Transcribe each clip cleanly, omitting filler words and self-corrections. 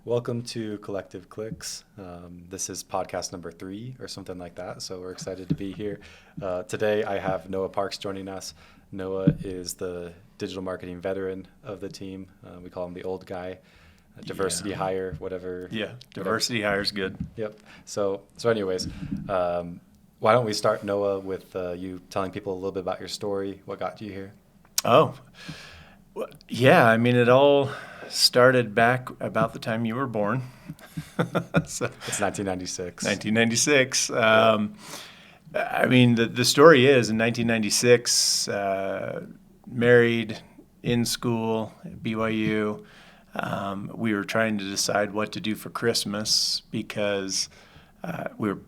Welcome to Collective Clicks. This is podcast number 3 or something like that, so we're excited to be here. Today I have Noah Parks joining us. Noah is the digital marketing veteran of the team. We call him the old guy, diversity hire, whatever. Yeah, diversity hire is good. Yep. So anyways, why don't we start, Noah, with you telling people a little bit about your story, what got you here? Oh, yeah, I mean, it all started back about the time you were born. So, it's 1996. 1996. I mean, the story is in 1996, married, in school at BYU. We were trying to decide what to do for Christmas because we were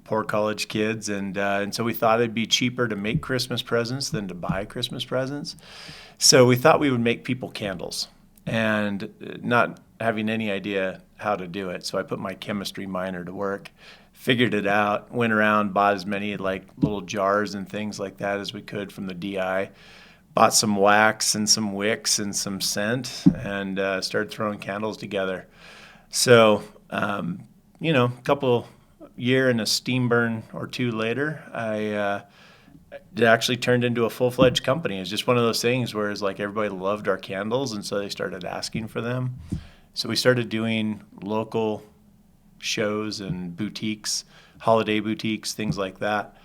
poor college kids, and so we thought it'd be cheaper to make Christmas presents than to buy Christmas presents. So we thought we would make people candles, and not having any idea how to do it. So I put my chemistry minor to work, figured it out, went around, bought as many like little jars and things like that as we could from the DI, bought some wax and some wicks and some scent, and started throwing candles together. So, a couple year and a steam burn or two later, it actually turned into a full-fledged company. It's just one of those things where it's like everybody loved our candles, and so they started asking for them. So we started doing local shows and boutiques, holiday boutiques, things like that.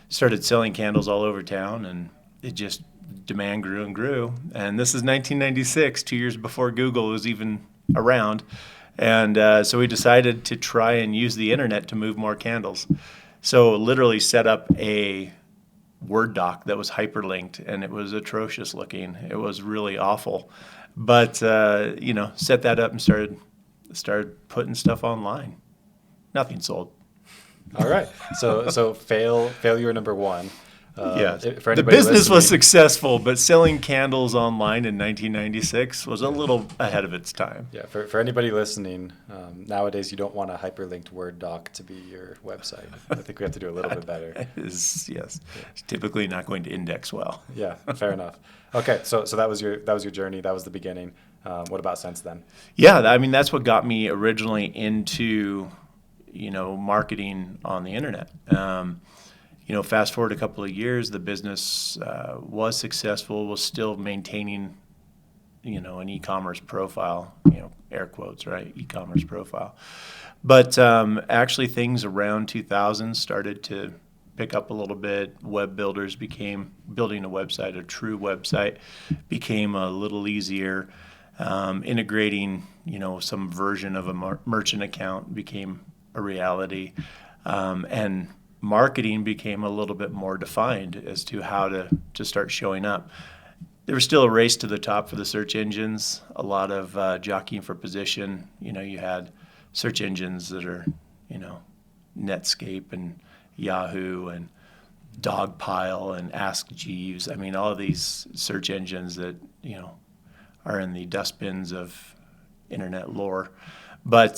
Started selling candles all over town, and it just, demand grew and grew. And this is 1996, 2 years before Google was even around. And so we decided to try and use the internet to move more candles. So literally set up a Word doc that was hyperlinked, and it was atrocious looking. It was really awful. But, set that up and started putting stuff online. Nothing sold. All right. So failure number 1. The business was successful, but selling candles online in 1996 was a little ahead of its time. Yeah, for anybody listening, nowadays you don't want a hyperlinked Word doc to be your website. I think we have to do a little bit better. Yes. Yeah. It's typically not going to index well. Yeah, fair enough. Okay, so that was your journey. That was the beginning. What about since then? Yeah, I mean, that's what got me originally into, marketing on the internet. Fast forward a couple of years, the business was successful, was still maintaining, an e-commerce profile, air quotes, right? E-commerce profile. But actually things around 2000 started to pick up a little bit. Web builders building a website, a true website, became a little easier. Integrating, some version of a merchant account became a reality. And marketing became a little bit more defined as to how to start showing up. There was still a race to the top for the search engines, a lot of jockeying for position. You had search engines that are, Netscape and Yahoo and Dogpile and Ask Jeeves. I mean, all of these search engines that, are in the dustbins of internet lore. But,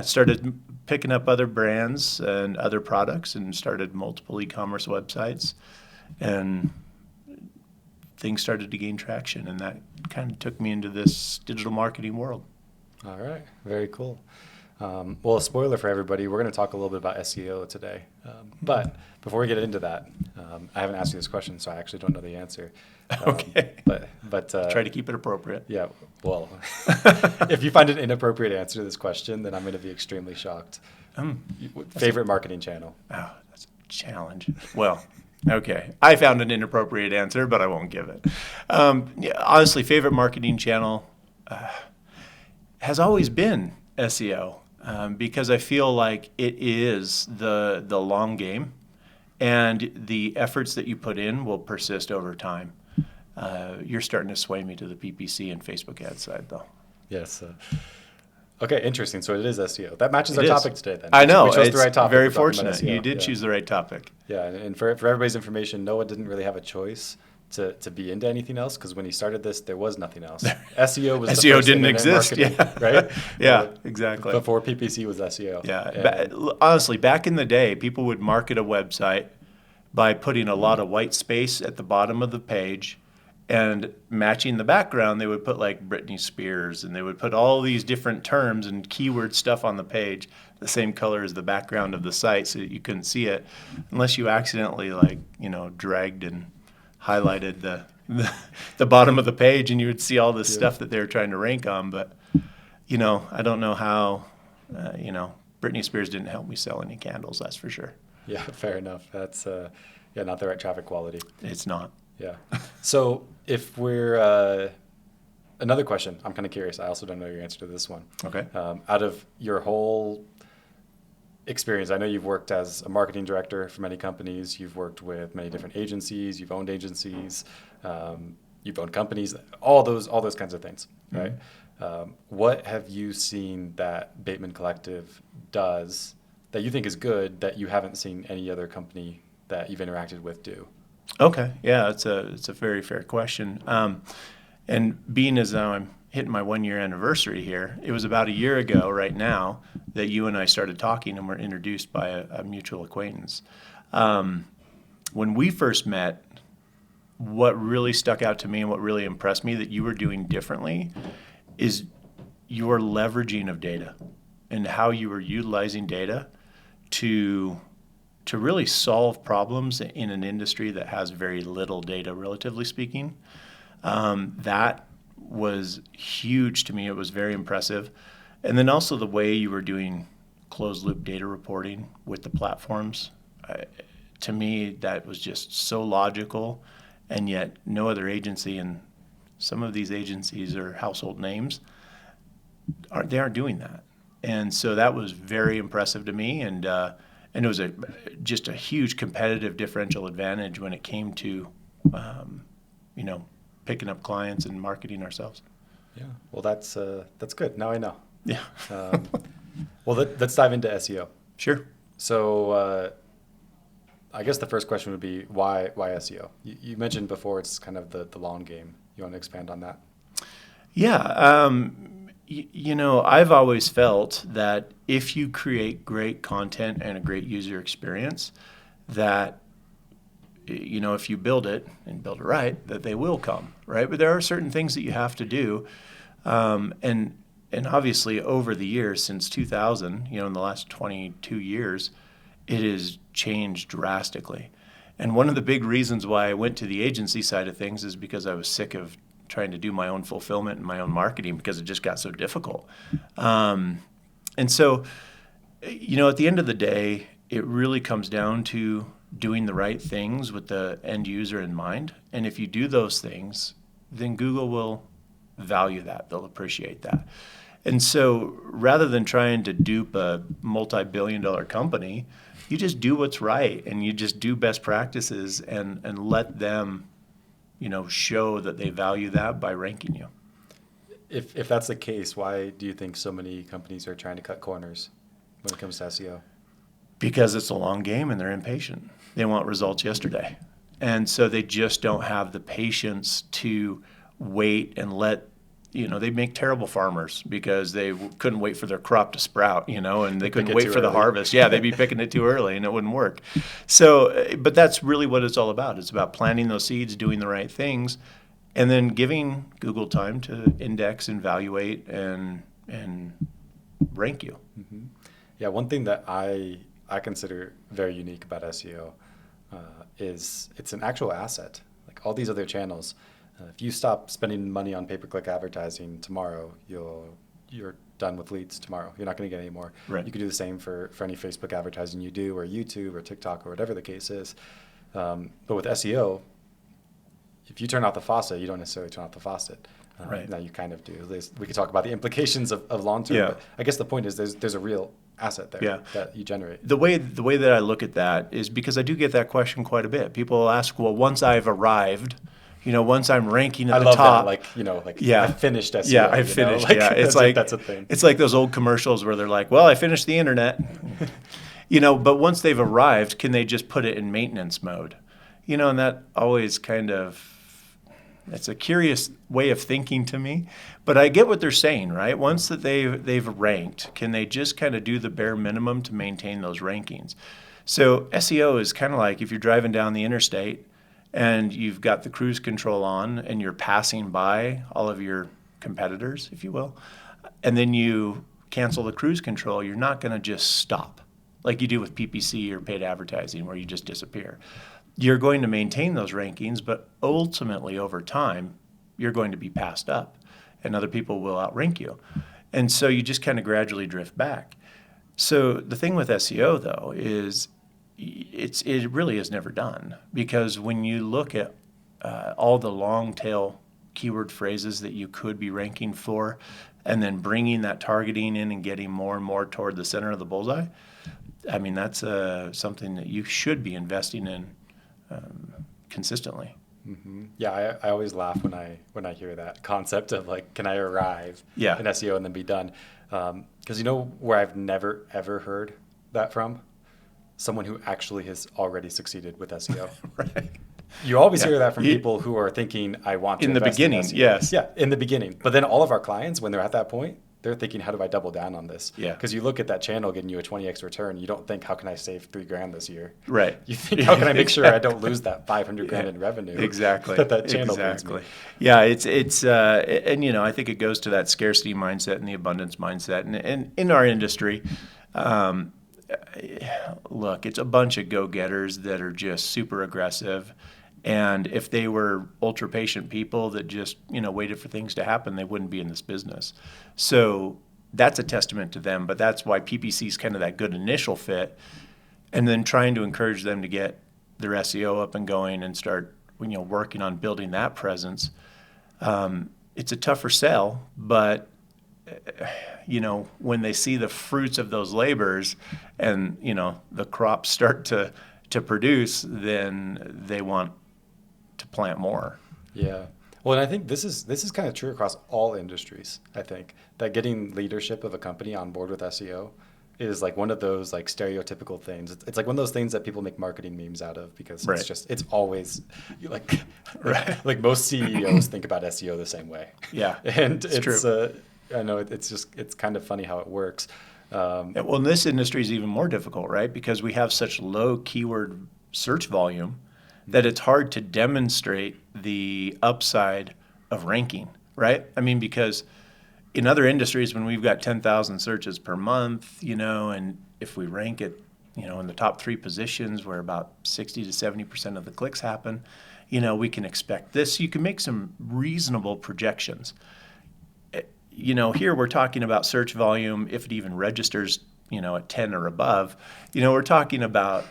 started picking up other brands and other products and started multiple e-commerce websites, and things started to gain traction, and that kind of took me into this digital marketing world. All right, very cool. Well, a spoiler for everybody, we're going to talk a little bit about SEO today. But before we get into that, I haven't asked you this question, so I actually don't know the answer. Okay. But try to keep it appropriate. Yeah. Well, if you find an inappropriate answer to this question, then I'm going to be extremely shockkt. Favorite marketing channel? Oh, that's a challenge. Well, okay. I found an inappropriate answer, but I won't give it. Honestly, favorite marketing channel has always been SEO. Because I feel like it is the long game, and the efforts that you put in will persist over time. You're starting to sway me to the PPC and Facebook ad side, though. Yes. Okay, interesting. So it is SEO. That matches our topic today, then. I know. We chose the right topic. Very fortunate. You did choose the right topic. Yeah, and for everybody's information, Noah didn't really have a choice to be into anything else, because when he started this, there was nothing else. SEO was SEO didn't exist. Right? Yeah, exactly. Before PPC was SEO. Yeah. Honestly, back in the day, people would market a website by putting a lot of white space at the bottom of the page And matching the background, they would put like Britney Spears, and they would put all these different terms and keyword stuff on the page, the same color as the background of the site, so that you couldn't see it unless you accidentally dragged and highlighted the bottom of the page, and you would see all this stuff that they were trying to rank on. But I don't know how. Britney Spears didn't help me sell any candles, that's for sure. Yeah, fair enough. That's not the right traffic quality. It's not. Yeah. So if we're another question, I'm kind of curious. I also don't know your answer to this one. Okay. Out of your whole experience, I know you've worked as a marketing director for many companies. You've worked with many different agencies. You've owned agencies. You've owned companies. All those kinds of things, right? What have you seen that Bateman Collective does that you think is good that you haven't seen any other company that you've interacted with do? Okay, yeah, it's a very fair question. And being as though I'm hitting my 1-year anniversary here, it was about a year ago right now that you and I started talking and were introduced by a mutual acquaintance. When we first met, what really stuck out to me and what really impressed me that you were doing differently is your leveraging of data and how you were utilizing data to really solve problems in an industry that has very little data, relatively speaking. That was huge to me. It was very impressive. And then also the way you were doing closed loop data reporting with the platforms. To me, that was just so logical, and yet no other agency, and some of these agencies are household names, aren't doing that. And so that was very impressive to me, and it was just a huge competitive differential advantage when it came to, picking up clients and marketing ourselves. Yeah, well, that's good. Now I know. Yeah. Well, let's dive into SEO. Sure. So I guess the first question would be why SEO? You mentioned before it's kind of the long game. You want to expand on that? Yeah. I've always felt that if you create great content and a great user experience, that, if you build it and build it right, that they will come, right? But there are certain things that you have to do. And obviously over the years, since 2000, in the last 22 years, it has changed drastically. And one of the big reasons why I went to the agency side of things is because I was sick of trying to do my own fulfillment and my own marketing because it just got so difficult. And so, at the end of the day, it really comes down to doing the right things with the end user in mind. And if you do those things, then Google will value that. They'll appreciate that. And so rather than trying to dupe a multi-billion-dollar company, you just do what's right, and you just do best practices and let them show that they value that by ranking you. If that's the case, why do you think so many companies are trying to cut corners when it comes to SEO? Because it's a long game and they're impatient. They want results yesterday. And so they just don't have the patience to wait and they make terrible farmers because they couldn't wait for their crop to sprout, and they couldn't wait for the harvest. Yeah, they'd be picking it too early and it wouldn't work. So, but that's really what it's all about. It's about planting those seeds, doing the right things, and then giving Google time to index and evaluate and rank you. Mm-hmm. Yeah, one thing that I consider very unique about SEO is it's an actual asset. Like all these other channels, if you stop spending money on pay-per-click advertising tomorrow, you're done with leads tomorrow. You're not going to get any more. Right. You can do the same for any Facebook advertising you do, or YouTube, or TikTok, or whatever the case is. But with SEO, if you turn off the faucet, you don't necessarily turn off the faucet. Right. Now you kind of do. We could talk about the implications of long-term. Yeah. But I guess the point is there's a real asset there that you generate. The way that I look at that is because I do get that question quite a bit. People will ask, well, once I've arrived, once I'm ranking at the top. I finished SEO. Yeah, I finished. That's a thing. It's like those old commercials where they're like, well, I finished the internet. But once they've arrived, can they just put it in maintenance mode? And that always it's a curious way of thinking to me, but I get what they're saying, right? Once that they've ranked, can they just kind of do the bare minimum to maintain those rankings? So SEO is kind of like if you're driving down the interstate and you've got the cruise control on and you're passing by all of your competitors, if you will, and then you cancel the cruise control, you're not going to just stop like you do with PPC or paid advertising where you just disappear. You're going to maintain those rankings, but ultimately over time, you're going to be passed up and other people will outrank you. And so you just kind of gradually drift back. So the thing with SEO, though, is it really is never done, because when you look at all the long tail keyword phrases that you could be ranking for, and then bringing that targeting in and getting more and more toward the center of the bullseye, I mean, that's something that you should be investing in consistently. Mm-hmm. Yeah, I always laugh when I hear that concept of like, can I arrive Yeah. in SEO and then be done? Because you know where I've never ever heard that from? Someone who actually has already succeeded with SEO. Right. You always Yeah. hear that from people who are thinking, I want to In the invest beginning, in SEO. yes. Yeah, in the beginning. But then all of our clients, when they're at that point, they're thinking, how do I double down on this? Yeah. Because you look at that channel getting you a 20x return, you don't think, how can I save $3,000 this year? Right. You think, how can I make sure I don't lose that $500,000 in revenue? Exactly. that channel brings me? Yeah, it's and you know, I think it goes to that scarcity mindset and the abundance mindset, and in our industry, look, it's a bunch of go-getters that are just super aggressive. And if they were ultra patient people that just, you know, waited for things to happen, they wouldn't be in this business. So that's a testament to them. But that's why PPC is kind of that good initial fit. And then trying to encourage them to get their SEO up and going and start, you know, working on building that presence. It's a tougher sell, but you know, when they see the fruits of those labors and, you know, the crops start to produce, then they want to plant more. Yeah. Well, and I think this is kind of true across all industries. I think that getting leadership of a company on board with SEO is like one of those like stereotypical things. It's like one of those things that people make marketing memes out of, because Right. it's always like Right. like most CEOs think about SEO the same way. Yeah, And it's it's true. I know it's kind of funny how it works. Yeah, well, in this industry is even more difficult, right? Because we have such low keyword search volume that it's hard to demonstrate the upside of ranking, right? I mean, because in other industries, when we've got 10,000 searches per month, you know, and if we rank it, you know, in the top 3 positions where about 60 to 70% of the clicks happen, you know, we can expect this. You can make some reasonable projections. You know, here we're talking about search volume, if it even registers, you know, at 10 or above, you know, we're talking about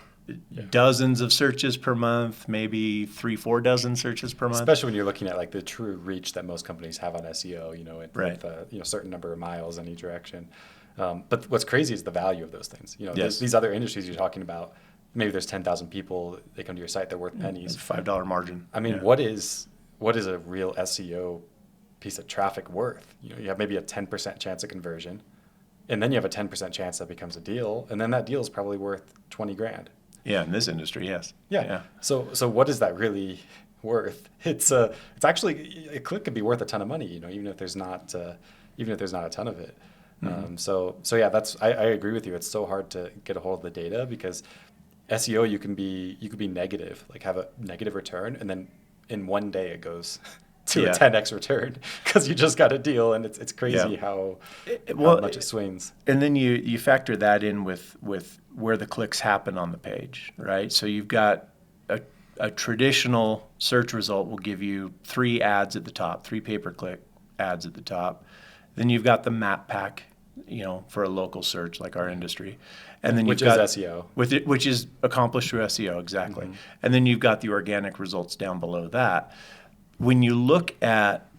dozens of searches per month, maybe 3-4 dozen searches per month. Especially when you're looking at like the true reach that most companies have on SEO, you know, Right. with you know, certain number of miles in each direction. But what's crazy is the value of those things. You know, Yes. these other industries you're talking about, maybe there's 10,000 people, they come to your site, they're worth pennies. It's a $5 margin. I mean, Yeah. what is a real SEO piece of traffic worth? You know, you have maybe a 10% chance of conversion, and then you have a 10% chance that becomes a deal, and then that deal is probably worth $20,000. Yeah, in this industry, yes. Yeah. So what is that really worth? It's actually, a click could be worth a ton of money, you know, even if there's not a ton of it. Mm-hmm. So yeah, I agree with you. It's so hard to get a hold of the data, because SEO, you can be negative, like have a negative return, and then in one day it goes to a 10x return because you just got a deal, and it's crazy how much it swings. And then you factor that in with where the clicks happen on the page, right? So you've got a traditional search result will give you 3 ads at the top, 3 pay-per-click ads at the top. Then you've got the map pack, you know, for a local search like our industry. And then Which you've got is SEO. which is accomplished through SEO, exactly. Mm-hmm. And then you've got the organic results down below that. When you look at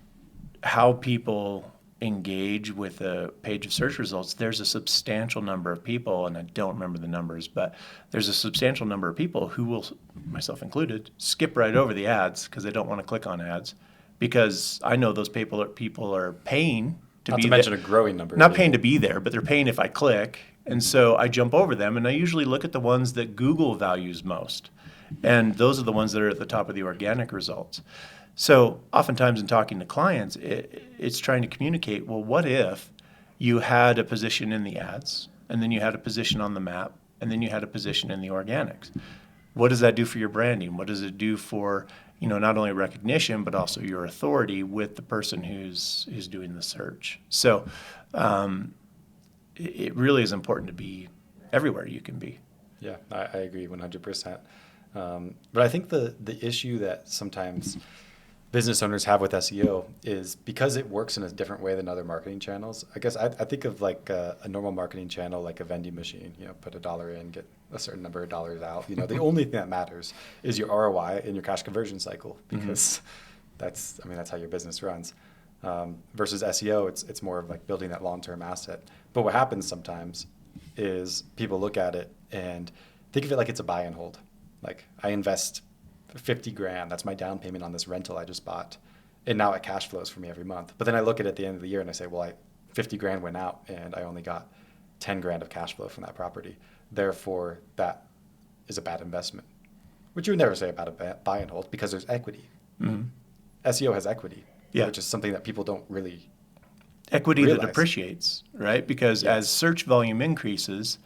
how people engage with a page of search results, there's a substantial number of people, and I don't remember the numbers, but there's a substantial number of people who will, myself included, skip right over the ads because they don't want to click on ads, because I know those people are paying to Not be to there. mention a growing number. Not of paying to people. be there, but they're paying if I click. And so I jump over them, and I usually look at the ones that Google values most. And those are the ones that are at the top of the organic results. So oftentimes in talking to clients, it's trying to communicate, well, what if you had a position in the ads, and then you had a position on the map, and then you had a position in the organics? what does that do for your branding? What does it do for, not only recognition, but also your authority with the person who's doing the search? So it really is important to be everywhere you can be. Yeah, I agree 100%. But I think the issue that sometimes business owners have with SEO is because it works in a different way than other marketing channels. I guess I think of like a normal marketing channel, like a vending machine, put $1 in, get a certain number of dollars out. The only thing that matters is your ROI and your cash conversion cycle, because that's how your business runs. Versus SEO, it's more of like building that long-term asset. But what happens sometimes is people look at it and think of it like it's a buy and hold. Like, I invest 50 grand, that's my down payment on this rental I just bought, and now it cash flows for me every month. But then I look at it at the end of the year and I say, well, 50 grand went out and I only got 10 grand of cash flow from that property. Therefore, that is a bad investment, which you would never say about a buy and hold, because there's equity. SEO has equity, which is something that people don't really equity realize. That appreciates, right? Because as search volume increases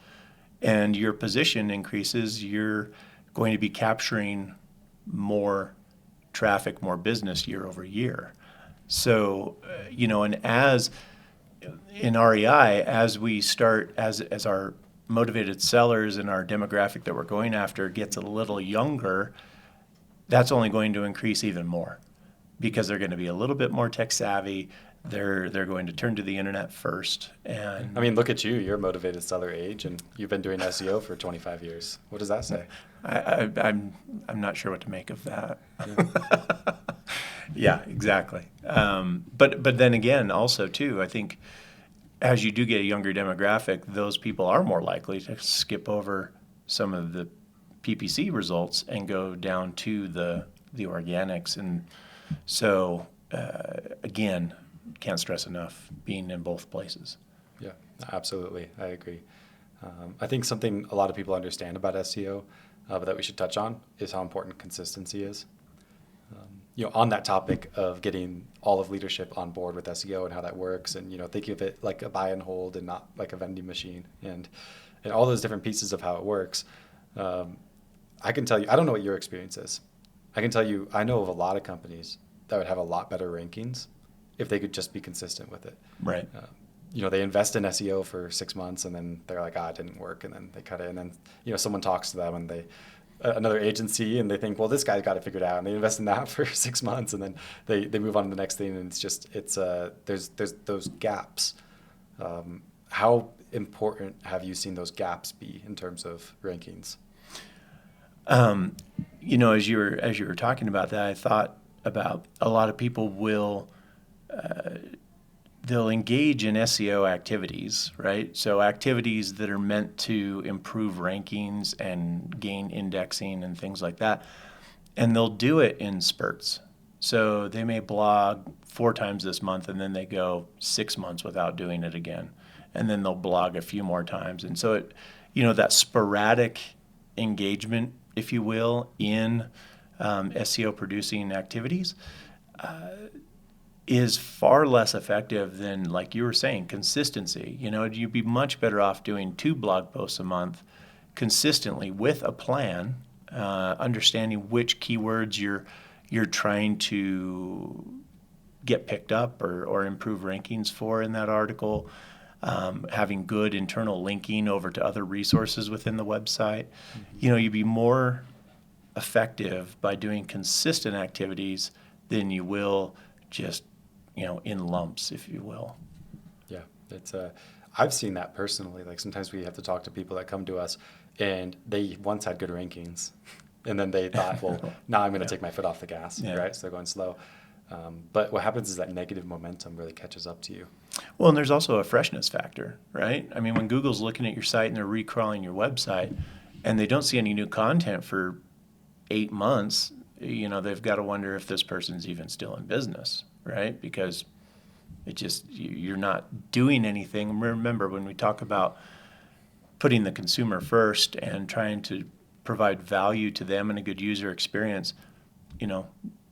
and your position increases, you're going to be capturing more traffic, more business year over year. So, and as in REI, as we start, as our motivated sellers and our demographic that we're going after gets a little younger, that's only going to increase even more, because they're going to be a little bit more tech savvy. They're going to turn to the internet first. And look at you. You're a motivated seller age, and you've been doing SEO for 25 years. What does that say? I'm not sure what to make of that. Yeah, exactly. But then again, also too, I think as you do get a younger demographic, those people are more likely to skip over some of the PPC results and go down to the organics. And so again, can't stress enough being in both places. Yeah, absolutely. I agree. I think something a lot of people understand about SEO, but that we should touch on, is how important consistency is. On that topic of getting all of leadership on board with SEO and how that works, and thinking of it like a buy and hold and not like a vending machine, and all those different pieces of how it works. I can tell you, I don't know what your experience is. I can tell you, I know of a lot of companies that would have a lot better rankings if they could just be consistent with it. Right. They invest in SEO for 6 months and then they're like, it didn't work, and then they cut it. And then, someone talks to them and another agency, and they think, well, this guy's got it figured out, and they invest in that for 6 months, and then they move on to the next thing, and there's those gaps. How important have you seen those gaps be in terms of rankings? As you were talking about that, I thought about a lot of people they'll engage in SEO activities, right? So activities that are meant to improve rankings and gain indexing and things like that. And they'll do it in spurts. So they may blog 4 times this month, and then they go 6 months without doing it again. And then they'll blog a few more times. And so that sporadic engagement, if you will, in SEO producing activities, is far less effective than, like you were saying, consistency. You'd be much better off doing 2 blog posts a month consistently with a plan, understanding which keywords you're trying to get picked up or improve rankings for in that article, having good internal linking over to other resources within the website. You'd be more effective by doing consistent activities than you will just in lumps, if you will. Yeah, it's I've seen that personally. Like, sometimes we have to talk to people that come to us and they once had good rankings, and then they thought, well, now I'm going to take my foot off the gas, right? So they're going slow. But what happens is that negative momentum really catches up to you. Well, and there's also a freshness factor, right? When Google's looking at your site and they're recrawling your website and they don't see any new content for 8 months, they've got to wonder if this person's even still in business, right? Because you're not doing anything. Remember, when we talk about putting the consumer first and trying to provide value to them and a good user experience,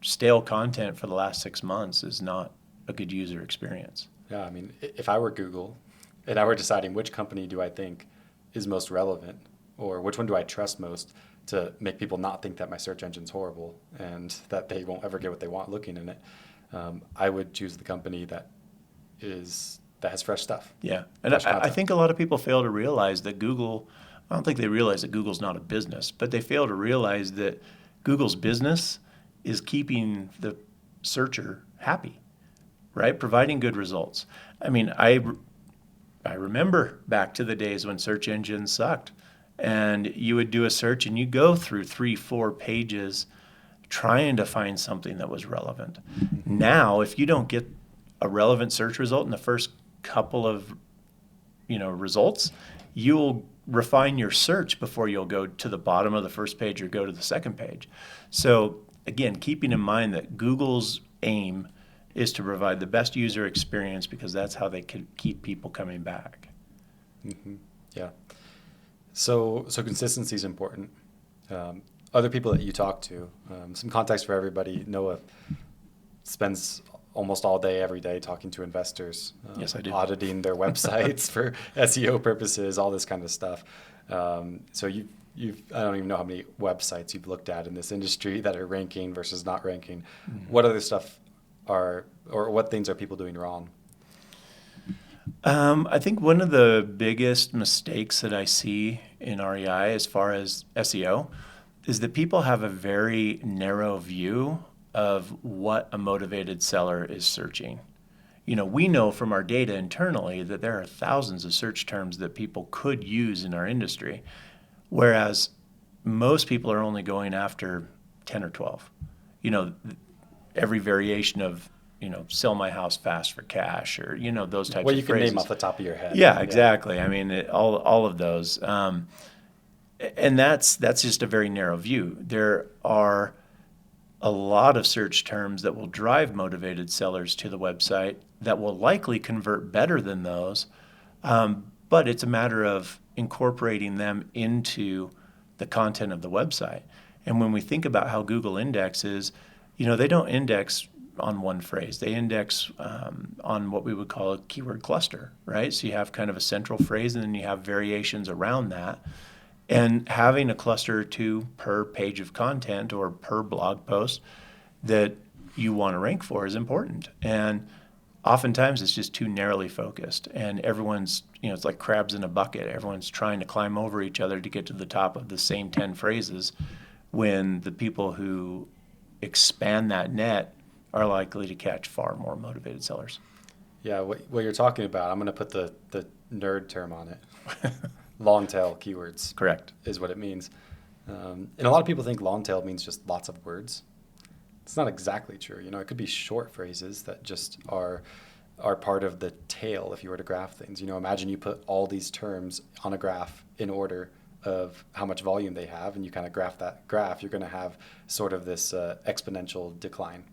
stale content for the last 6 months is not a good user experience. Yeah, if I were Google and I were deciding which company do I think is most relevant, or which one do I trust most to make people not think that my search engine's horrible and that they won't ever get what they want looking in it, I would choose the company that has fresh stuff. Yeah. And Fresh I content. think a lot of people fail to realize that Google, I don't think they realize that Google's not a business, but they fail to realize that Google's business is keeping the searcher happy, right? Providing good results. I mean, I remember back to the days when search engines sucked, and you would do a search and you go through 3-4 pages trying to find something that was relevant. Now, if you don't get a relevant search result in the first couple of results, you'll refine your search before you'll go to the bottom of the first page or go to the second page. So again, keeping in mind that Google's aim is to provide the best user experience because that's how they can keep people coming back. Mm-hmm. Yeah. So consistency is important. Other people that you talk to, some context for everybody. Noah spends almost all day, every day, talking to investors. Yes, I do. Auditing their websites for SEO purposes, all this kind of stuff. So you've I don't even know how many websites you've looked at in this industry that are ranking versus not ranking. Mm-hmm. What other stuff or what things are people doing wrong? I think one of the biggest mistakes that I see in REI as far as SEO is that people have a very narrow view of what a motivated seller is searching. We know from our data internally that there are thousands of search terms that people could use in our industry, whereas most people are only going after 10 or 12. Every variation of sell my house fast for cash, or those types of phrases. Well, you can name off the top of your head. Yeah, exactly. Yeah. I mean, all of those, and that's just a very narrow view. There are a lot of search terms that will drive motivated sellers to the website that will likely convert better than those, but it's a matter of incorporating them into the content of the website. And when we think about how Google indexes, they don't index on one phrase. They index on what we would call a keyword cluster, right? So you have kind of a central phrase, and then you have variations around that. And having a cluster or two per page of content or per blog post that you want to rank for is important. And oftentimes it's just too narrowly focused. And everyone's, it's like crabs in a bucket. Everyone's trying to climb over each other to get to the top of the same 10 phrases, when the people who expand that net are likely to catch far more motivated sellers. Yeah, what you're talking about, I'm going to put the nerd term on it. Long tail keywords. Correct. Is what it means. And a lot of people think long tail means just lots of words. It's not exactly true. It could be short phrases that just are part of the tail if you were to graph things. Imagine you put all these terms on a graph in order of how much volume they have, and you kind of graph that graph, you're going to have sort of this exponential decline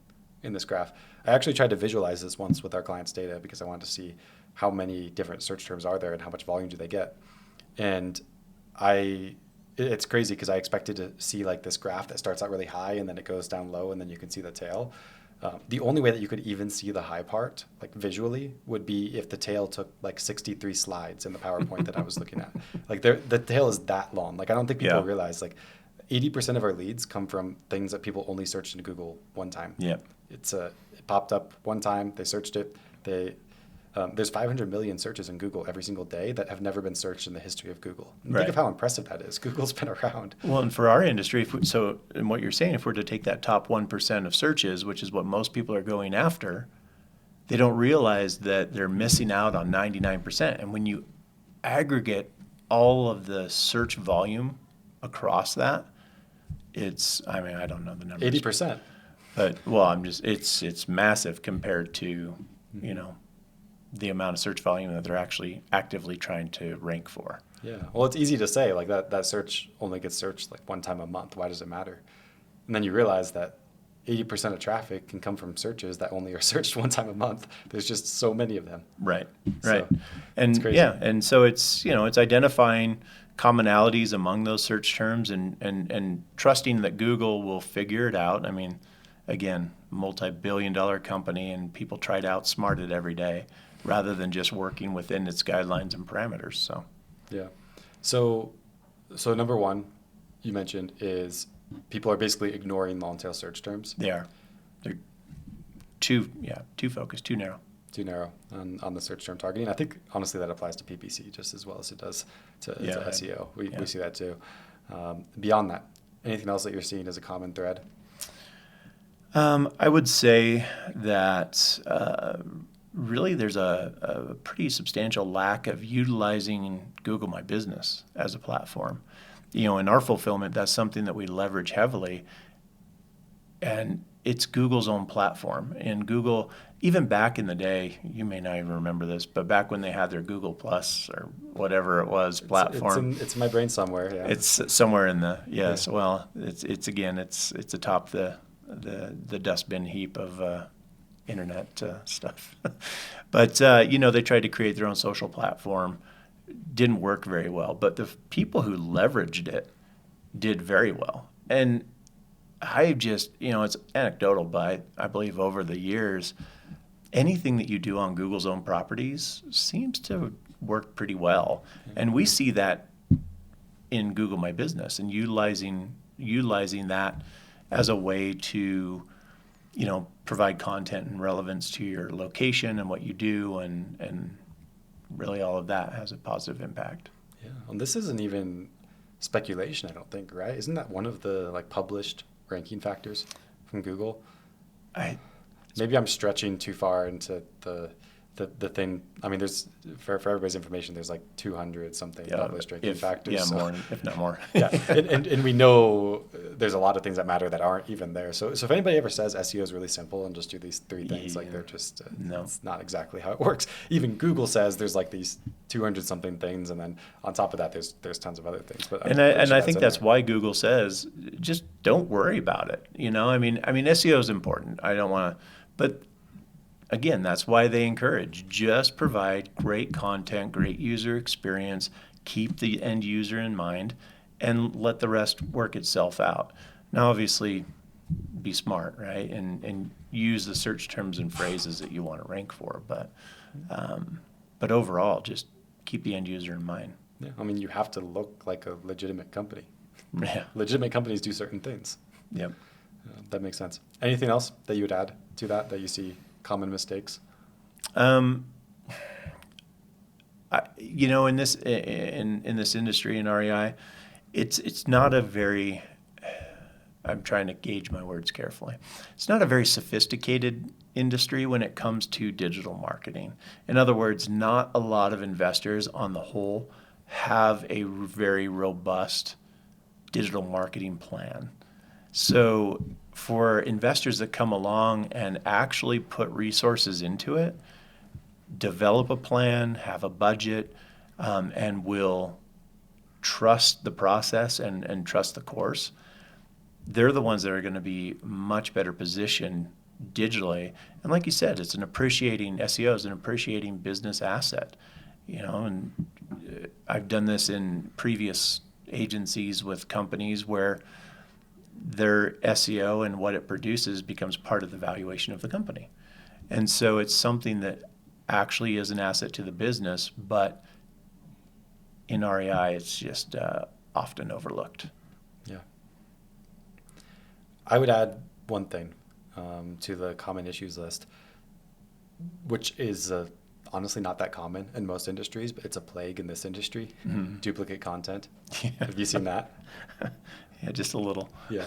in this graph. I actually tried to visualize this once with our clients' data because I wanted to see how many different search terms are there and how much volume do they get. And it's crazy because I expected to see like this graph that starts out really high and then it goes down low and then you can see the tail. The only way that you could even see the high part, like visually, would be if the tail took like 63 slides in the PowerPoint that I was looking at. Like the tail is that long. Like I don't think people realize like 80% of our leads come from things that people only searched in Google one time. Yeah. It popped up one time, they searched it, there's 500 million searches in Google every single day that have never been searched in the history of Google. Right. Think of how impressive that is. Google's been around. Well, and for our industry, and what you're saying, if we're to take that top 1% of searches, which is what most people are going after, they don't realize that they're missing out on 99%. And when you aggregate all of the search volume across that, I don't know the numbers. 80%. But, it's massive compared to, the amount of search volume that they're actually actively trying to rank for. Yeah. Well, it's easy to say like that search only gets searched like one time a month. Why does it matter? And then you realize that 80% of traffic can come from searches that only are searched one time a month. There's just so many of them. Right. So, and it's crazy. yeah, and so it's identifying commonalities among those search terms and trusting that Google will figure it out. I mean, again, multi-billion-dollar company, and people try to outsmart it every day, rather than just working within its guidelines and parameters. So, yeah. So So number one, you mentioned, is people are basically ignoring long tail search terms. They are. They're too focused, too narrow. Too narrow on the search term targeting. I think honestly that applies to PPC just as well as it does to SEO. We see that too. Beyond that, anything else that you're seeing as a common thread? I would say that really there's a pretty substantial lack of utilizing Google My Business as a platform. In our fulfillment, that's something that we leverage heavily, and it's Google's own platform. And Google, even back in the day, you may not even remember this, but back when they had their Google Plus or whatever it was platform, it's in my brain somewhere. Yeah, it's somewhere in the yes. Yeah. Well, it's atop the dustbin heap of internet stuff. But they tried to create their own social platform. Didn't work very well, but the people who leveraged it did very well. And I just, it's anecdotal, but I believe over the years, anything that you do on Google's own properties seems to work pretty well. And we see that in Google My Business and utilizing that as a way to, provide content and relevance to your location and what you do, and really all of that has a positive impact. Yeah, and this isn't even speculation, I don't think, right? Isn't that one of the published ranking factors from Google? Maybe I'm stretching too far into the thing. I mean, there's for everybody's information, there's 200 something published ranking factors. Yeah, more, if not more. Yeah, and we know there's a lot of things that matter that aren't even there. So if anybody ever says SEO is really simple and just do these three things, they're just no. It's not exactly how it works. Even Google says there's these 200 something things, and then on top of that, there's tons of other things. But I think that's why Google says just don't worry about it. I mean SEO is important. I don't want to, but again, that's why they encourage just provide great content, great user experience, keep the end user in mind, and let the rest work itself out. Now, obviously, be smart, right? And use the search terms and phrases that you want to rank for. But overall, just keep the end user in mind. Yeah, I mean, you have to look like a legitimate company. Yeah. Legitimate companies do certain things. Yep. That makes sense. Anything else that you would add to that you see common mistakes? In this industry in REI, it's not a very. I'm trying to gauge my words carefully. It's not a very sophisticated industry when it comes to digital marketing. In other words, not a lot of investors on the whole have a very robust digital marketing plan. So for investors that come along and actually put resources into it, develop a plan, have a budget, and will trust the process and trust the course, they're the ones that are going to be much better positioned digitally. And like you said, SEO is an appreciating business asset. And I've done this in previous agencies with companies where their SEO and what it produces becomes part of the valuation of the company. And so it's something that actually is an asset to the business, but in REI, it's just often overlooked. Yeah. I would add one thing to the common issues list, which is honestly not that common in most industries, but it's a plague in this industry. Mm-hmm. Duplicate content. Yeah. Have you seen that? Yeah, just a little. Yeah.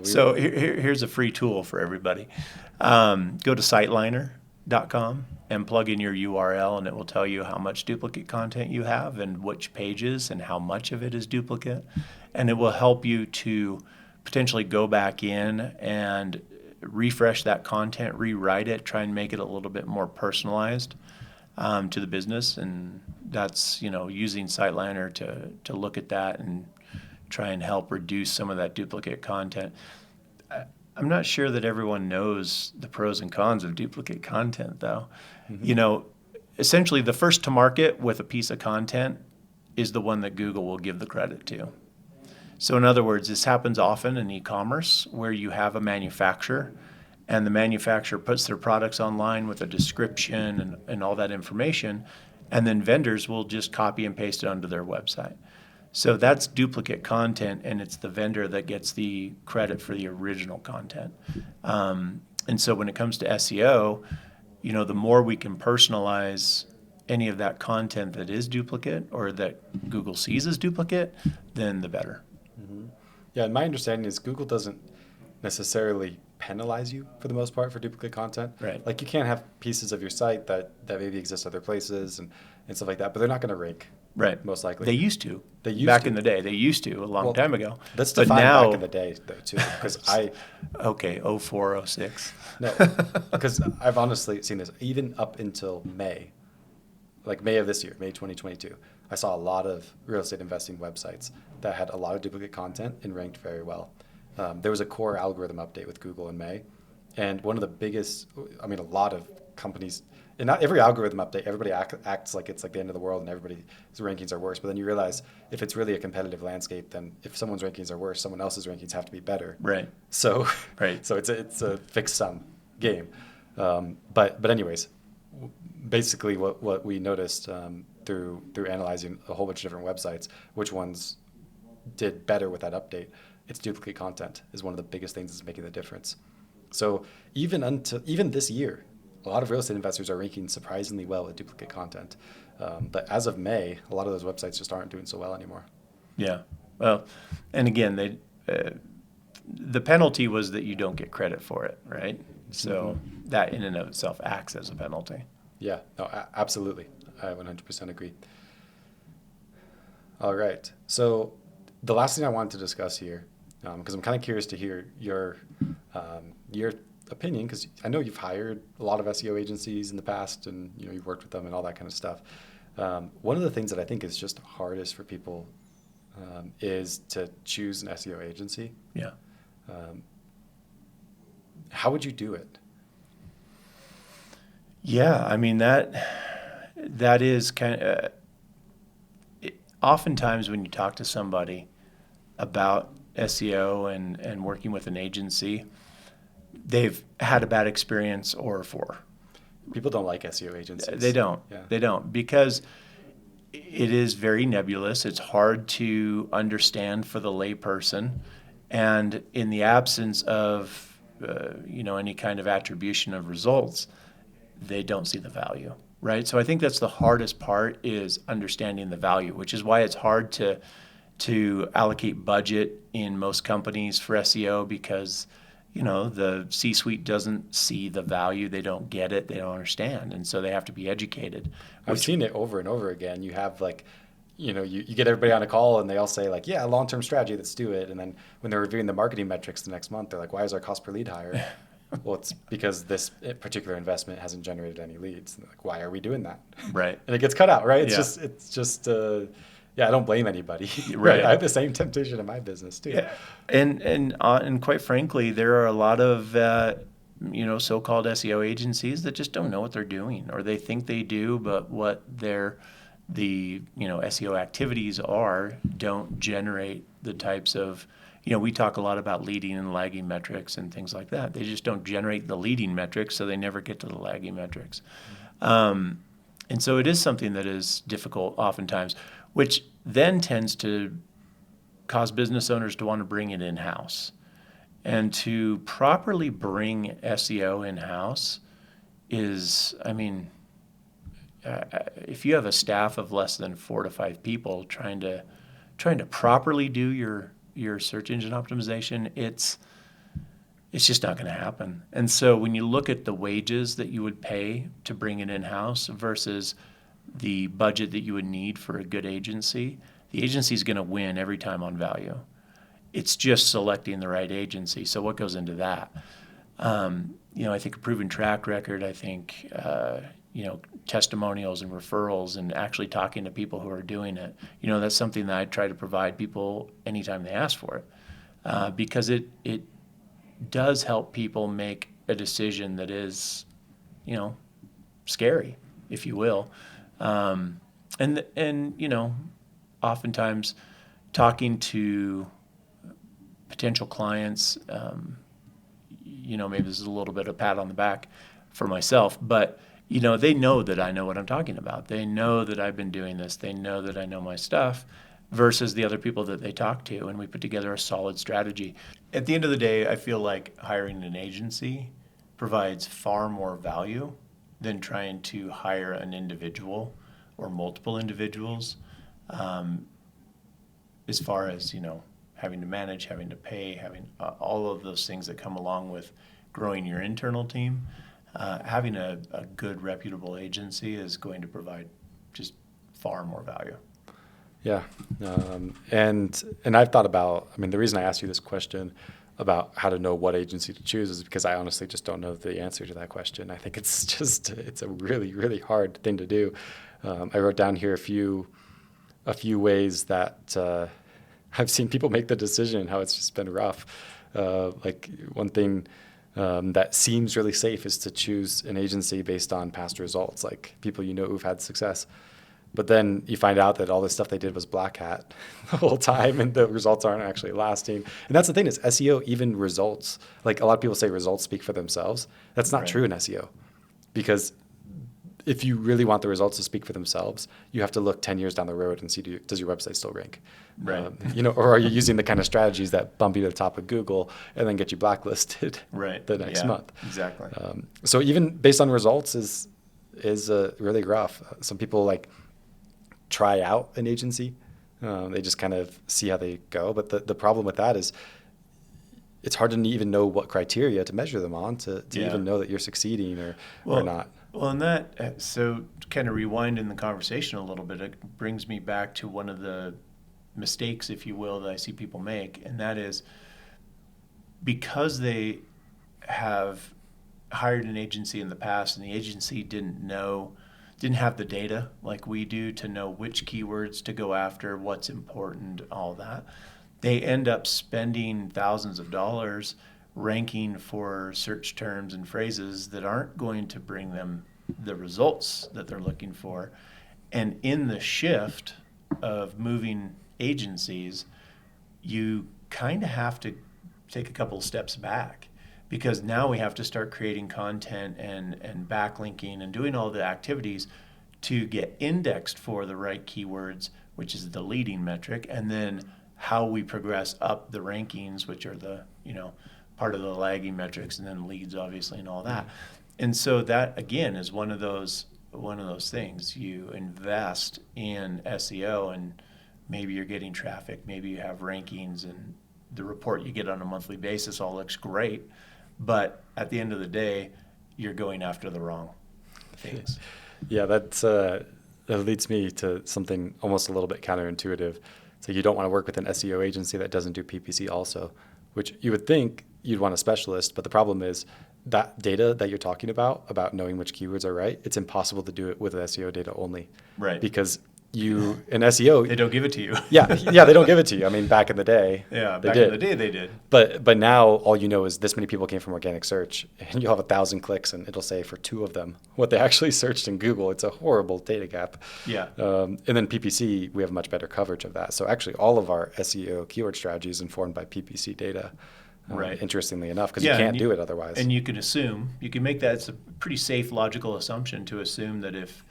So here's a free tool for everybody. Go to Siteliner.com and plug in your URL, and it will tell you how much duplicate content you have and which pages and how much of it is duplicate. And it will help you to potentially go back in and refresh that content, rewrite it, try and make it a little bit more personalized to the business. And that's, using Siteliner to look at that and try and help reduce some of that duplicate content. I'm not sure that everyone knows the pros and cons of duplicate content, though. Mm-hmm. Essentially the first to market with a piece of content is the one that Google will give the credit to. So in other words, this happens often in e-commerce where you have a manufacturer and the manufacturer puts their products online with a description and all that information, and then vendors will just copy and paste it onto their website. So that's duplicate content, and it's the vendor that gets the credit for the original content. And so when it comes to SEO, the more we can personalize any of that content that is duplicate or that Google sees as duplicate, then the better. Yeah, and my understanding is Google doesn't necessarily penalize you for the most part for duplicate content. Right. Like you can't have pieces of your site that maybe exist other places and stuff like that, but they're not going to rank. Right. Most likely. They used to. They used back to. in the day. They used to a long time ago. Let's But define now, back in the day though too, because Okay, 04, 06. no, because I've honestly seen this even up until May, like May of this year, May 2022. I saw a lot of real estate investing websites that had a lot of duplicate content and ranked very well. There was a core algorithm update with Google in May, and one of the biggest, a lot of companies, and not every algorithm update, everybody acts like it's like the end of the world and everybody's rankings are worse. But then you realize if it's really a competitive landscape, then if someone's rankings are worse, someone else's rankings have to be better. Right. So, Right. So it's a fixed sum game. But anyways, basically what we noticed through analyzing a whole bunch of different websites, which ones did better with that update, it's duplicate content is one of the biggest things that's making the difference. So even this year, a lot of real estate investors are ranking surprisingly well with duplicate content. But as of May, a lot of those websites just aren't doing so well anymore. Yeah. Well, and again, the penalty was that you don't get credit for it, right? So that in and of itself acts as a penalty. Yeah, no, absolutely. I 100% agree. All right. So the last thing I wanted to discuss here, because I'm kind of curious to hear your opinion, because I know you've hired a lot of SEO agencies in the past, and you've worked with them and all that kind of stuff. One of the things that I think is just hardest for people is to choose an SEO agency. Yeah. How would you do it? Yeah, that is kind of oftentimes when you talk to somebody about SEO and working with an agency, they've had a bad experience or four. People don't like SEO agencies. They don't. Yeah. They don't, because it is very nebulous. It's hard to understand for the layperson, and in the absence of any kind of attribution of results, they don't see the value, right? So I think that's the hardest part, is understanding the value, which is why it's hard to allocate budget in most companies for SEO, because the C-suite doesn't see the value. They don't get it. They don't understand. And so they have to be educated. I've seen it over and over again. You have you get everybody on a call and they all say yeah, long-term strategy, let's do it. And then when they're reviewing the marketing metrics the next month, they're like, why is our cost per lead higher? Well, it's because this particular investment hasn't generated any leads. And they're like, why are we doing that? Right. And it gets cut out, right? Yeah. It's just I don't blame anybody. Right. I have the same temptation in my business too. Yeah. And quite frankly, there are a lot of so-called SEO agencies that just don't know what they're doing, or they think they do, but what the SEO activities don't generate the types of, we talk a lot about leading and lagging metrics and things like that. They just don't generate the leading metrics, so they never get to the lagging metrics. And so it is something that is difficult oftentimes, which then tends to cause business owners to want to bring it in-house. And to properly bring SEO in-house is, if you have a staff of less than 4 to 5 people trying to properly do your search engine optimization, it's just not going to happen. And so when you look at the wages that you would pay to bring it in-house versus the budget that you would need for a good agency, the agency is going to win every time on value. It's just selecting the right agency. So what goes into that? I think a proven track record, I think, testimonials and referrals and actually talking to people who are doing it. That's something that I try to provide people anytime they ask for it, because it does help people make a decision that is, scary, if you will. And oftentimes talking to potential clients, maybe this is a little bit of a pat on the back for myself, but they know that I know what I'm talking about. They know that I've been doing this. They know that I know my stuff. versus the other people that they talk to, and we put together a solid strategy. At the end of the day, I feel like hiring an agency provides far more value than trying to hire an individual or multiple individuals, as far as, having to manage, having to pay, having all of those things that come along with growing your internal team. Having a good, reputable agency is going to provide just far more value. Yeah. And I've thought about, the reason I asked you this question about how to know what agency to choose is because I honestly just don't know the answer to that question. I think it's a really, really hard thing to do. I wrote down here a few ways that I've seen people make the decision, how it's just been rough. Like one thing that seems really safe is to choose an agency based on past results, like people who've had success. But then you find out that all this stuff they did was black hat the whole time, and the results aren't actually lasting. And that's the thing is SEO, even results, like a lot of people say results speak for themselves. That's not true in SEO, because if you really want the results to speak for themselves, you have to look 10 years down the road and see, does your website still rank? Right. Or are you using the kind of strategies that bump you to the top of Google and then get you blacklisted the next month? Exactly. So even based on results is really rough. Some people try out an agency. They just kind of see how they go. But the problem with that is it's hard to even know what criteria to measure them on to even know that you're succeeding or not. Well, and that, so to kind of rewind in the conversation a little bit, it brings me back to one of the mistakes, if you will, that I see people make. And that is because they have hired an agency in the past and the agency didn't have the data like we do to know which keywords to go after, what's important, all that. They end up spending thousands of dollars ranking for search terms and phrases that aren't going to bring them the results that they're looking for. And in the shift of moving agencies, you kind of have to take a couple of steps back, because now we have to start creating content and backlinking and doing all the activities to get indexed for the right keywords, which is the leading metric, and then how we progress up the rankings, which are the part of the lagging metrics, and then leads obviously and all that. And so that again is one of those things. You invest in SEO and maybe you're getting traffic, maybe you have rankings, and the report you get on a monthly basis all looks great, but at the end of the day, you're going after the wrong things. Yeah, that leads me to something almost a little bit counterintuitive. So you don't want to work with an SEO agency that doesn't do PPC also, which you would think you'd want a specialist, but the problem is that data that you're talking about knowing which keywords are right, it's impossible to do it with SEO data only. Right. Because in SEO... They don't give it to you. yeah, they don't give it to you. Back in the day, in the day they did. But now all you know is this many people came from organic search, and you'll have 1,000 clicks, and it'll say for 2 of them what they actually searched in Google. It's a horrible data gap. Yeah. And then PPC, we have much better coverage of that. So actually all of our SEO keyword strategy is informed by PPC data. Right. Interestingly enough, because you can't do it otherwise. And you can make that, it's a pretty safe, logical assumption to assume that if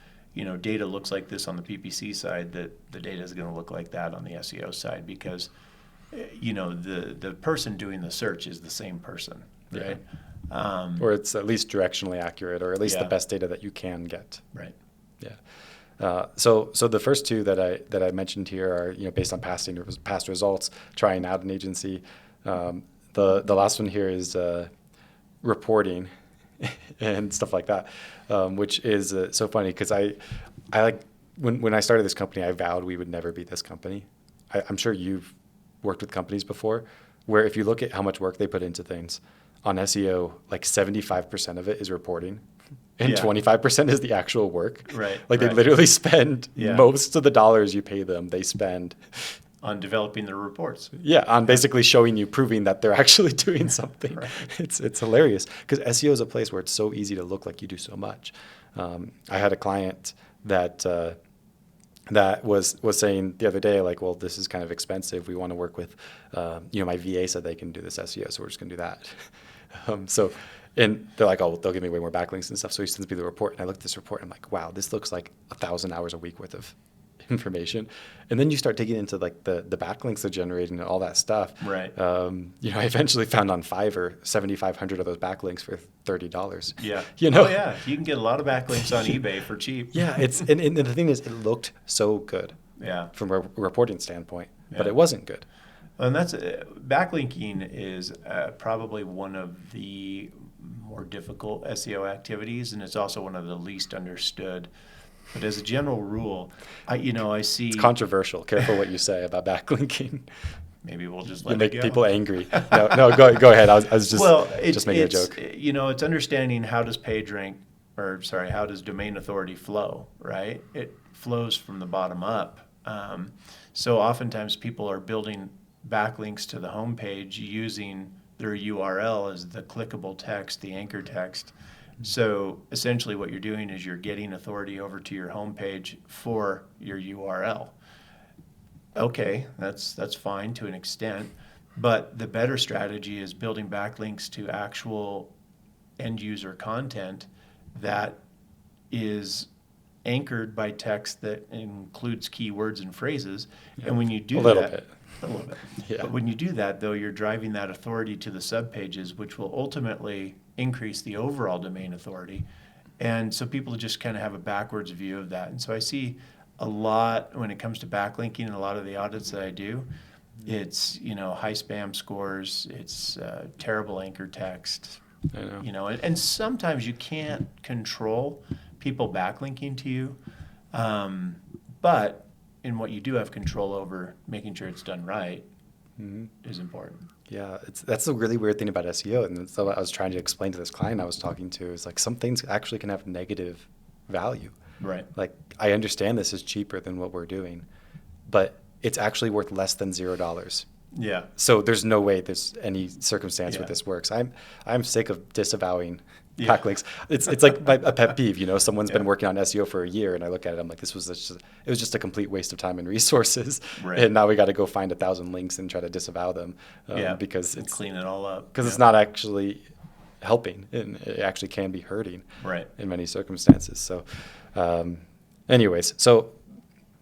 data looks like this on the PPC side, that the data is going to look like that on the SEO side, because the person doing the search is the same person, right? Yeah. Or it's at least directionally accurate, or at least the best data that you can get. Right. Yeah. So the first two that I mentioned here are based on past results, trying out an agency. The last one here is reporting and stuff like that, which is so funny because I like when I started this company, I vowed we would never be this company. I'm sure you've worked with companies before where if you look at how much work they put into things on SEO, like 75% of it is reporting and 25% is the actual work. Right. They literally spend most of the dollars you pay them, they spend on developing the reports. Yeah, on basically showing you, proving that they're actually doing something. Right. It's hilarious because SEO is a place where it's so easy to look like you do so much. I had a client that was saying the other day, well, this is kind of expensive. We want to work with, my VA said they can do this SEO, so we're just going to do that. And they're like, oh, they'll give me way more backlinks and stuff. So he sends me the report, and I look at this report, and I'm like, wow, this looks like 1,000 hours a week worth of information. And then you start digging into like the backlinks they're generating and all that stuff. Right. I eventually found on Fiverr 7,500 of those backlinks for $30. Yeah. Oh yeah. You can get a lot of backlinks on eBay for cheap. Yeah, and the thing is, it looked so good. Yeah. From a reporting standpoint, but Yeah. it wasn't good. And that's backlinking is probably one of the more difficult SEO activities, and it's also one of the least understood. But as a general rule, I see It's controversial. Careful what you say about backlinking. Maybe we'll just You let it make go. people angry. No, go ahead. I was just making a joke. It's understanding how does how does domain authority flow, right? It flows from the bottom up. So oftentimes people are building backlinks to the homepage using their URL as the clickable text, the anchor text. So essentially what you're doing is you're getting authority over to your homepage for your URL. Okay, that's fine to an extent, but the better strategy is building backlinks to actual end user content that is anchored by text that includes keywords and phrases. Yeah, And when you do a little that, bit. a little bit. Yeah. But when you do that, though, you're driving that authority to the subpages, which will ultimately increase the overall domain authority. And so people just kind of have a backwards view of that. And so I see a lot when it comes to backlinking and a lot of the audits that I do, it's, high spam scores, it's terrible anchor text, I know. and sometimes you can't control people backlinking to you. But in what you do have control over, making sure it's done right is important. Yeah, that's the really weird thing about SEO, and so I was trying to explain to this client I was talking to is like some things actually can have negative value. Right. Like I understand this is cheaper than what we're doing, but it's actually worth less than $0. Yeah. So there's no way there's any circumstance where Yeah. this works. I'm sick of disavowing Yeah. backlinks. It's like a pet peeve. Someone's been Yeah. working on SEO for a year, and I look at it, I'm like, it was just a complete waste of time and resources. Right. And now we got to go find 1,000 links and try to disavow them because And it's clean it all up. it's not actually helping, and it actually can be hurting Right. in many circumstances. So, anyways,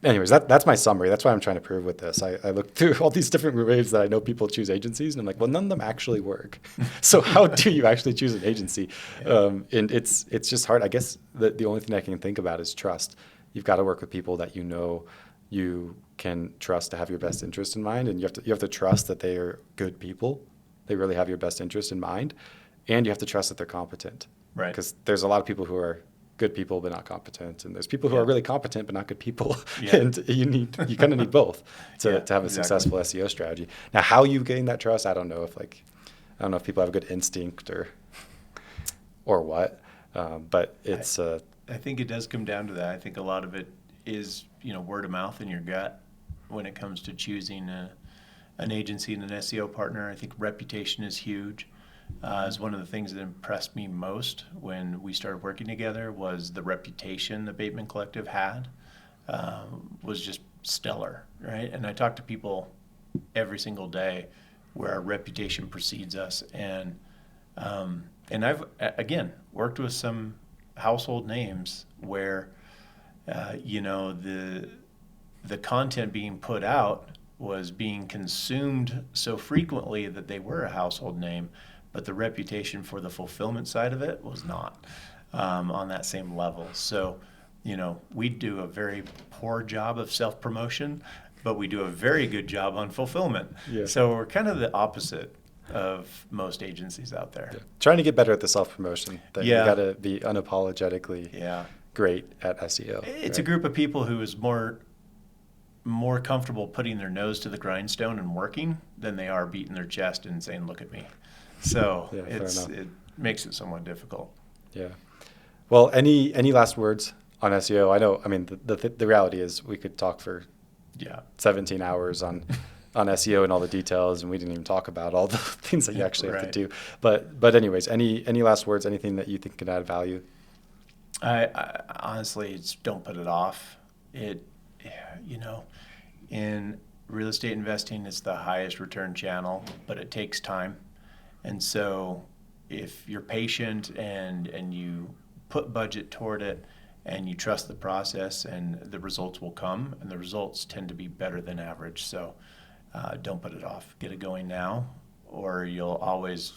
that's my summary. That's what I'm trying to prove with this. I looked through all these different ways that I know people choose agencies, and I'm like, well, none of them actually work. So how do you actually choose an agency? Yeah. And it's just hard. I guess the only thing I can think about is trust. You've got to work with people that you can trust to have your best interest in mind, and you have to trust that they are good people. They really have your best interest in mind, and you have to trust that they're competent. Right. Because there's a lot of people who are good people but not competent, and there's people who Yeah. are really competent but not good people. Yeah. And you kind of need both to Yeah, have a exactly. successful SEO strategy. Now, how you gain that trust, I don't know if people have a good instinct or what, but it's I think it does come down to that. I think a lot of it is, word of mouth in your gut when it comes to choosing an agency and an SEO partner. I think reputation is huge. Is one of the things that impressed me most when we started working together was the reputation the Bateman Collective had was just stellar, right? And I talk to people every single day where our reputation precedes us, and I've again worked with some household names where the content being put out was being consumed so frequently that they were a household name, but the reputation for the fulfillment side of it was not on that same level. So, we do a very poor job of self-promotion, but we do a very good job on fulfillment. Yeah. So we're kind of the opposite of most agencies out there. trying to get better at the self-promotion. That Yeah. You got to be unapologetically Yeah. great at SEO. It's a group of people who is more comfortable putting their nose to the grindstone and working than they are beating their chest and saying, "Look at me." So Yeah, fair enough. it makes it somewhat difficult. Yeah. Well, any last words on SEO? I mean, the reality is we could talk for Yeah. 17 hours on SEO and all the details, and we didn't even talk about all the things that you actually have to Right. do. But anyways, any last words? Anything that you think can add value? I honestly, don't put it off. In real estate investing, it's the highest return channel, but it takes time. And so if you're patient and you put budget toward it and you trust the process, and the results will come, and the results tend to be better than average. So don't put it off. Get it going now, or you'll always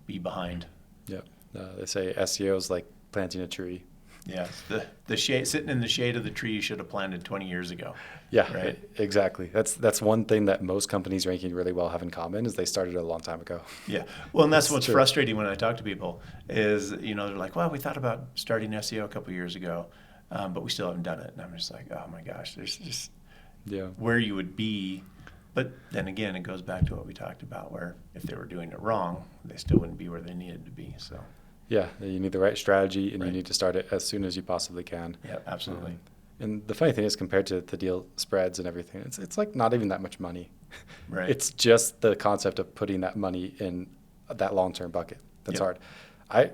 be behind. Yep. They say SEO is like planting a tree. Yes, the shade, sitting in the shade of the tree you should have planted 20 years ago. Yeah, right. Exactly. That's one thing that most companies ranking really well have in common is they started a long time ago. Yeah, well, and that's what's true. frustrating when I talk to people is, they're like, well, we thought about starting SEO a couple of years ago, but we still haven't done it. And I'm just like, oh my gosh, there's just where you would be. But then again, it goes back to what we talked about, where if they were doing it wrong, they still wouldn't be where they needed to be. So. Yeah, you need the right strategy, and Right. you need to start it as soon as you possibly can. Yeah, absolutely. And the funny thing is, compared to the deal spreads and everything, it's like not even that much money. Right. It's just the concept of putting that money in that long-term bucket. That's Yep. hard.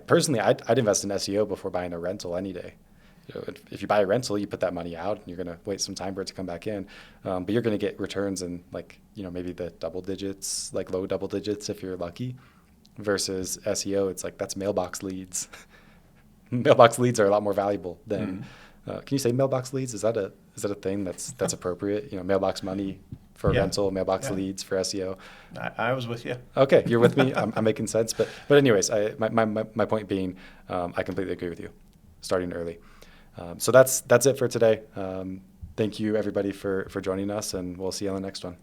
I'd invest in SEO before buying a rental any day. If you buy a rental, you put that money out, and you're going to wait some time for it to come back in. But you're going to get returns in maybe the double digits, like low double digits if you're lucky. Versus SEO, it's like that's mailbox leads. Mailbox leads are a lot more valuable than. Can you say mailbox leads? Is that a thing that's appropriate? Mailbox money for Yeah. rental, mailbox Yeah. leads for SEO. I was with you. Okay, you're with me. I'm making sense. But anyways, my point being, I completely agree with you. Starting early. So that's it for today. Thank you everybody for joining us, and we'll see you on the next one.